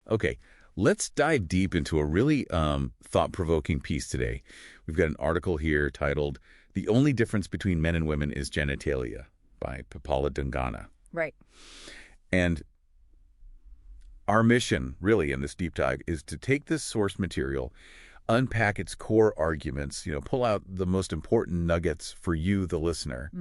Okay, let's dive deep into a really thought-provoking piece today. We've got an article here titled "The Only Difference Between Men and Women is Genitalia" by Pipala Dhungana. Right. And our mission, really, in this deep dive is to take this source material, unpack its core arguments, pull out the most important nuggets for you, the listener,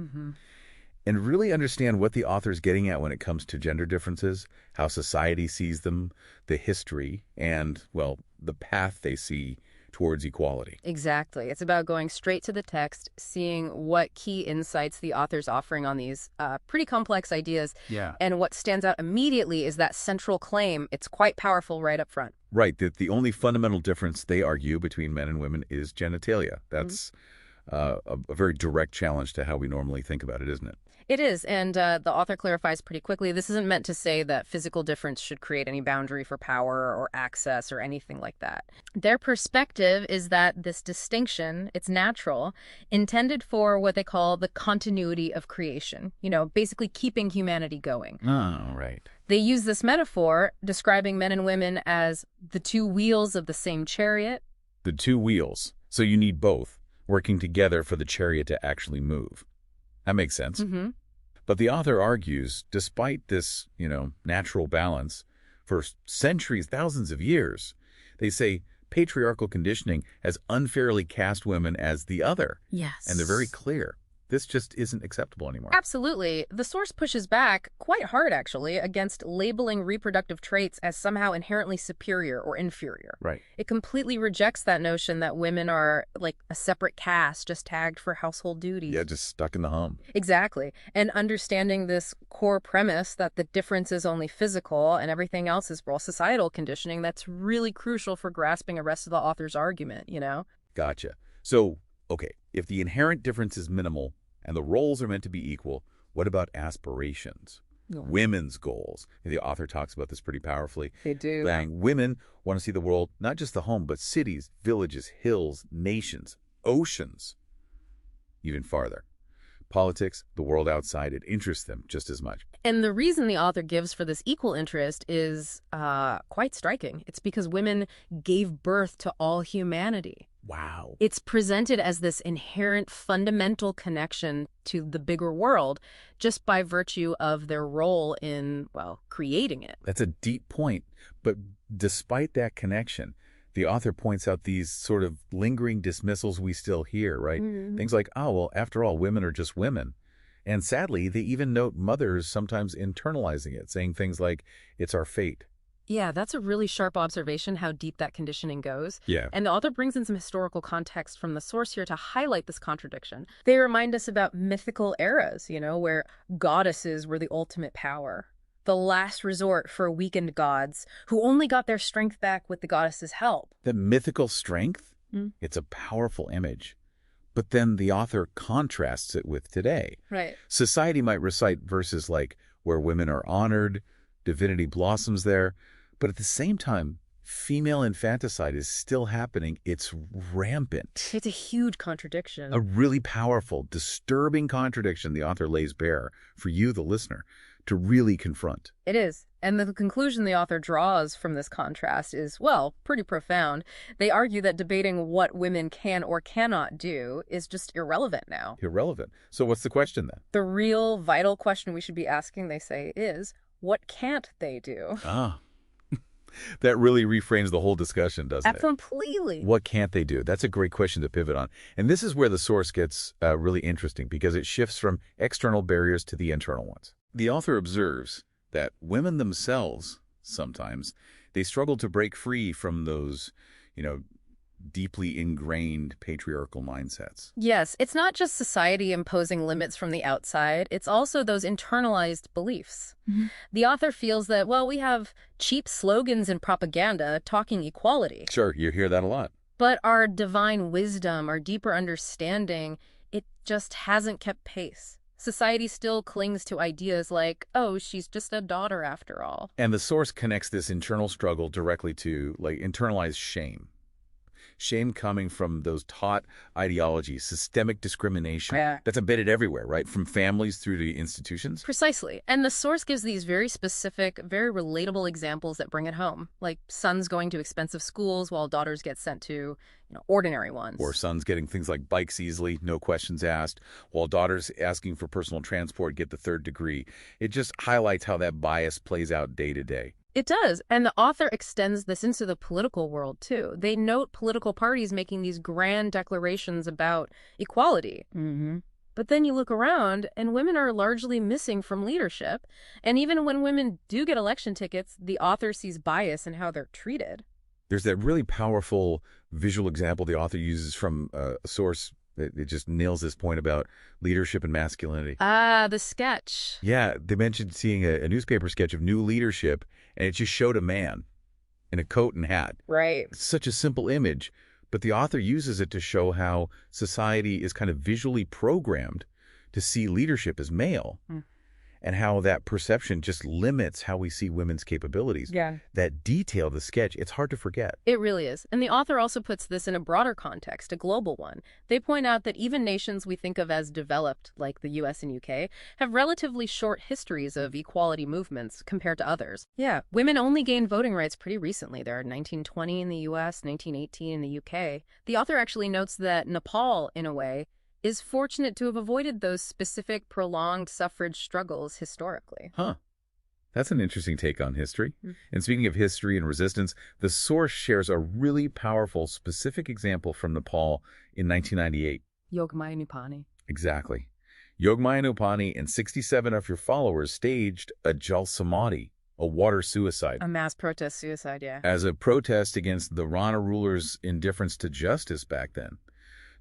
and really understand what the author's getting at when it comes to gender differences, how society sees them, the history, and, well, the path they see towards equality. Exactly. It's about going straight to the text, seeing what key insights the author's offering on these pretty complex ideas. Yeah. And what stands out immediately is that central claim. It's quite powerful right up front. Right, that the only fundamental difference they argue between men and women is genitalia. That's a very direct challenge to how we normally think about it, isn't it? It is, and the author clarifies pretty quickly, this isn't meant to say that physical difference should create any boundary for power or access or anything like that. Their perspective is that this distinction, it's natural, intended for what they call the continuity of creation, basically keeping humanity going. Oh, right. They use this metaphor, describing men and women as the two wheels of the same chariot. The two wheels. So you need both working together for the chariot to actually move. That makes sense. But the author argues, despite this, natural balance, for centuries, thousands of years, they say patriarchal conditioning has unfairly cast women as the other. Yes. And they're very clear. This just isn't acceptable anymore. Absolutely. The source pushes back quite hard, actually, against labeling reproductive traits as somehow inherently superior or inferior. Right. It completely rejects that notion that women are like a separate caste just tagged for household duties. Yeah, just stuck in the hum. Exactly. And understanding this core premise that the difference is only physical and everything else is, well, societal conditioning, that's really crucial for grasping the rest of the author's argument, Gotcha. So, okay, if the inherent difference is minimal and the roles are meant to be equal, what about aspirations? Women's goals. The author talks about this pretty powerfully. They do. Saying women want to see the world, not just the home, but cities, villages, hills, nations, oceans, even farther. Politics, the world outside, it interests them just as much. And the reason the author gives for this equal interest is quite striking. It's because women gave birth to all humanity. Wow. It's presented as this inherent fundamental connection to the bigger world just by virtue of their role in, well, creating it. That's a deep point. But despite that connection, the author points out these sort of lingering dismissals we still hear, right? Things like, oh, well, after all, women are just women. And sadly, they even note mothers sometimes internalizing it, saying things like, it's our fate. Yeah, that's a really sharp observation, how deep that conditioning goes. Yeah. And the author brings in some historical context from the source here to highlight this contradiction. They remind us about mythical eras, where goddesses were the ultimate power, the last resort for weakened gods who only got their strength back with the goddess's help. The mythical strength, it's a powerful image. But then the author contrasts it with today. Right. Society might recite verses like, where women are honored, divinity blossoms there. But at the same time, female infanticide is still happening. It's rampant. It's a huge contradiction. A really powerful, disturbing contradiction the author lays bare for you, the listener, to really confront. It is. And the conclusion the author draws from this contrast is, well, pretty profound. They argue that debating what women can or cannot do is just irrelevant now. Irrelevant. So what's the question then? The real vital question we should be asking, they say, is what can't they do? Ah. That really reframes the whole discussion, doesn't it? Completely. What can't they do? That's a great question to pivot on. And this is where the source gets really interesting because it shifts from external barriers to the internal ones. The author observes that women themselves, sometimes, they struggle to break free from those, deeply ingrained patriarchal mindsets. Yes, it's not just society imposing limits from the outside. It's also those internalized beliefs. The author feels that, well, we have cheap slogans and propaganda talking equality. Sure, you hear that a lot. But our divine wisdom, our deeper understanding, it just hasn't kept pace. Society still clings to ideas like, oh, she's just a daughter after all. And the source connects this internal struggle directly to, internalized shame. Shame coming from those taught ideologies, systemic discrimination. Yeah. That's embedded everywhere, right? From families through to institutions. Precisely. And the source gives these very specific, very relatable examples that bring it home, like sons going to expensive schools while daughters get sent to, ordinary ones. Or sons getting things like bikes easily, no questions asked, while daughters asking for personal transport get the third degree. It just highlights how that bias plays out day to day. It does. And the author extends this into the political world, too. They note political parties making these grand declarations about equality. Mm-hmm. But then you look around, and women are largely missing from leadership. And even when women do get election tickets, the author sees bias in how they're treated. There's that really powerful visual example the author uses from a source. It just nails this point about leadership and masculinity. Ah, the sketch. Yeah, they mentioned seeing a newspaper sketch of new leadership, and it just showed a man in a coat and hat. Right. It's such a simple image, but the author uses it to show how society is kind of visually programmed to see leadership as male. And how that perception just limits how we see women's capabilities. Yeah. That detail, the sketch, it's hard to forget. It really is. And the author also puts this in a broader context, a global one. They point out that even nations we think of as developed, like the US and UK, have relatively short histories of equality movements compared to others. Yeah, women only gained voting rights pretty recently. There are 1920 in the US, 1918 in the UK. The author actually notes that Nepal, in a way, is fortunate to have avoided those specific prolonged suffrage struggles historically. Huh. That's an interesting take on history. And speaking of history and resistance, the source shares a really powerful, specific example from Nepal in 1998. Yogmaya Nupani. Exactly. Yogmaya Nupani and 67 of your followers staged a Jal Samadhi, a water suicide. A mass protest suicide, yeah. As a protest against the Rana rulers' indifference to justice back then.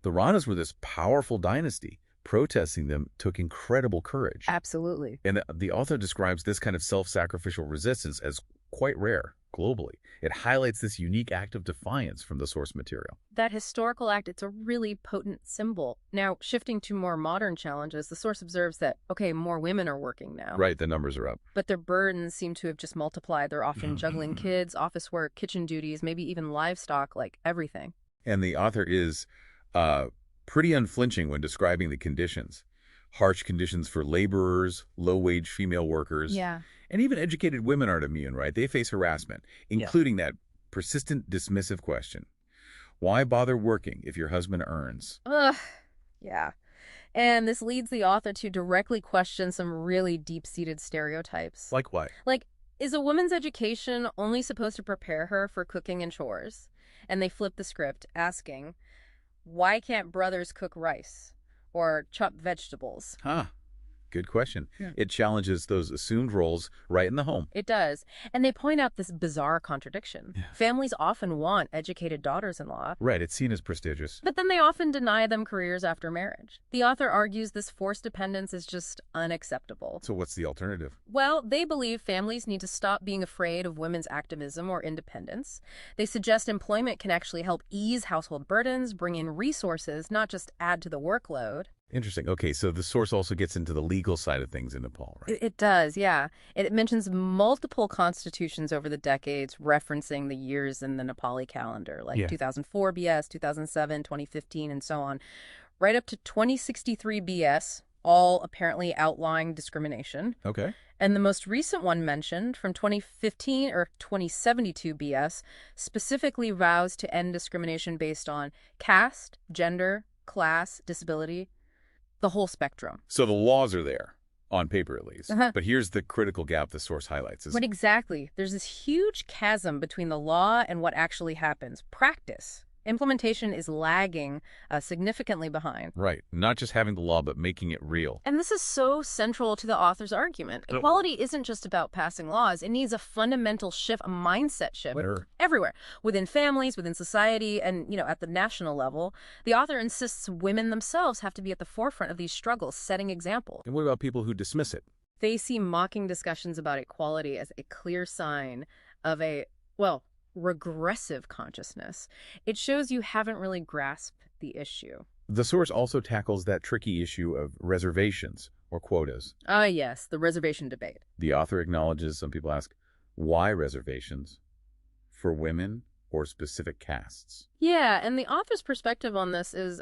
The Ranas were this powerful dynasty. Protesting them took incredible courage. Absolutely. And the author describes this kind of self-sacrificial resistance as quite rare globally. It highlights this unique act of defiance from the source material. That historical act, it's a really potent symbol. Now, shifting to more modern challenges, the source observes that, okay, more women are working now. Right, the numbers are up. But their burdens seem to have just multiplied. They're often juggling kids, office work, kitchen duties, maybe even livestock, like everything. And the author is pretty unflinching when describing the conditions. Harsh conditions for laborers, low-wage female workers. Yeah. And even educated women aren't immune, right? They face harassment, including that persistent dismissive question. Why bother working if your husband earns? Ugh. Yeah. And this leads the author to directly question some really deep-seated stereotypes. Like what? Like, is a woman's education only supposed to prepare her for cooking and chores? And they flip the script, asking, why can't brothers cook rice or chop vegetables? Huh. Good question. Yeah. It challenges those assumed roles right in the home. It does. And they point out this bizarre contradiction. Yeah. Families often want educated daughters-in-law. Right, it's seen as prestigious. But then they often deny them careers after marriage. The author argues this forced dependence is just unacceptable. So what's the alternative? Well, they believe families need to stop being afraid of women's activism or independence. They suggest employment can actually help ease household burdens, bring in resources, not just add to the workload. Interesting. Okay, so the source also gets into the legal side of things in Nepal, right? It does, yeah. It mentions multiple constitutions over the decades referencing the years in the Nepali calendar, like 2004 BS, 2007, 2015, and so on, right up to 2063 BS, all apparently outlying discrimination. Okay. And the most recent one mentioned, from 2015 or 2072 BS, specifically vows to end discrimination based on caste, gender, class, disability, the whole spectrum. So the laws are there, on paper at least. But here's the critical gap the source highlights. But exactly. There's this huge chasm between the law and what actually happens. Practice. Implementation is lagging significantly behind. Right. Not just having the law, but making it real. And this is so central to the author's argument. Equality isn't just about passing laws. It needs a fundamental shift, a mindset shift. Everywhere. Within families, within society, and, at the national level. The author insists women themselves have to be at the forefront of these struggles, setting example. And what about people who dismiss it? They see mocking discussions about equality as a clear sign of regressive consciousness. It shows you haven't really grasped the issue. The source also tackles that tricky issue of reservations or quotas. Yes, the reservation debate. The author acknowledges some people ask, why reservations? For women or specific castes. Yeah, and the author's perspective on this is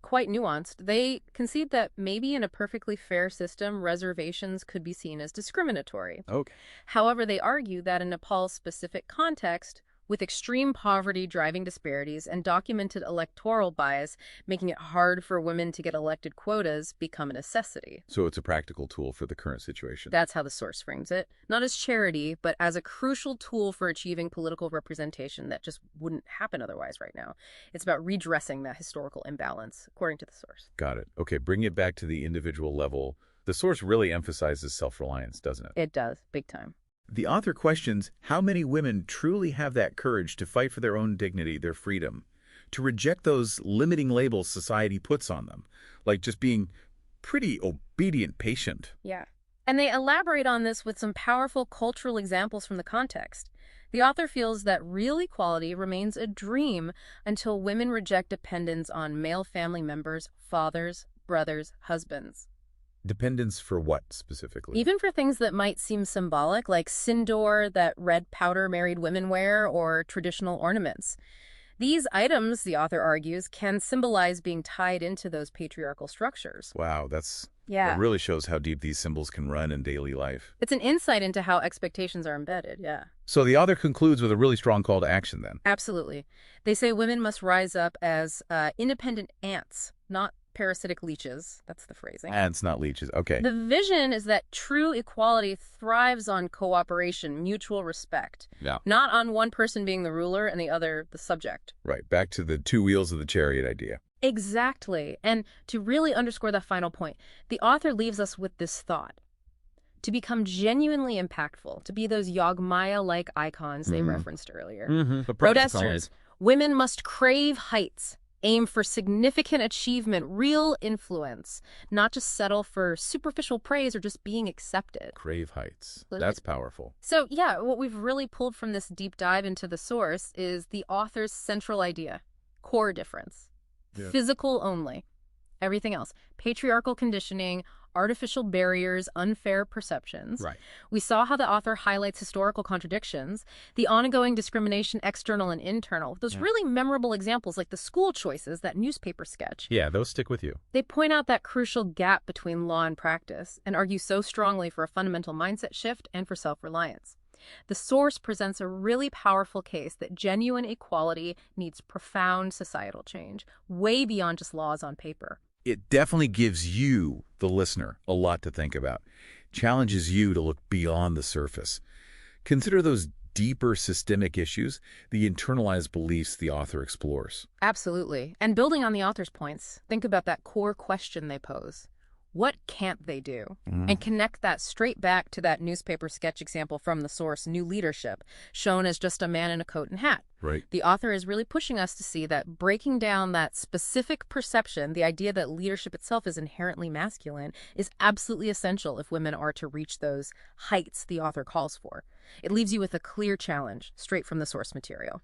quite nuanced. They concede that maybe in a perfectly fair system, reservations could be seen as discriminatory. Okay. However, they argue that in Nepal's specific context, with extreme poverty driving disparities and documented electoral bias making it hard for women to get elected, quotas become a necessity. So it's a practical tool for the current situation. That's how the source frames it. Not as charity, but as a crucial tool for achieving political representation that just wouldn't happen otherwise right now. It's about redressing that historical imbalance, according to the source. Got it. Okay, bring it back to the individual level. The source really emphasizes self-reliance, doesn't it? It does, big time. The author questions how many women truly have that courage to fight for their own dignity, their freedom, to reject those limiting labels society puts on them, like just being pretty obedient patient. Yeah. And they elaborate on this with some powerful cultural examples from the context. The author feels that real equality remains a dream until women reject dependence on male family members, fathers, brothers, husbands. Dependence for what specifically? Even for things that might seem symbolic, like sindoor, that red powder married women wear, or traditional ornaments. These items, the author argues, can symbolize being tied into those patriarchal structures. Wow, that really shows how deep these symbols can run in daily life. It's an insight into how expectations are embedded, yeah. So the author concludes with a really strong call to action then. Absolutely. They say women must rise up as independent ants, not parasitic leeches. That's the phrasing. Ants, not leeches. Okay. The vision is that true equality thrives on cooperation, mutual respect. Yeah. Not on one person being the ruler and the other the subject. Right. Back to the two wheels of the chariot idea. Exactly. And to really underscore that final point, the author leaves us with this thought. To become genuinely impactful, to be those Yogmaya-like icons they referenced earlier. The Protesters, women must crave heights, aim for significant achievement, real influence, not just settle for superficial praise or just being accepted. Crave heights. That's powerful. So yeah, what we've really pulled from this deep dive into the source is the author's central idea, core difference, physical only. Everything else, patriarchal conditioning, artificial barriers, unfair perceptions. Right. We saw how the author highlights historical contradictions, the ongoing discrimination, external and internal. Those really memorable examples like the school choices, that newspaper sketch. Yeah, those stick with you. They point out that crucial gap between law and practice and argue so strongly for a fundamental mindset shift and for self-reliance. The source presents a really powerful case that genuine equality needs profound societal change, way beyond just laws on paper. It definitely gives you, the listener, a lot to think about. Challenges you to look beyond the surface. Consider those deeper systemic issues, the internalized beliefs the author explores. Absolutely. And building on the author's points, think about that core question they pose. What can't they do? And connect that straight back to that newspaper sketch example from the source, New Leadership, shown as just a man in a coat and hat. Right. The author is really pushing us to see that breaking down that specific perception, the idea that leadership itself is inherently masculine, is absolutely essential if women are to reach those heights the author calls for. It leaves you with a clear challenge straight from the source material.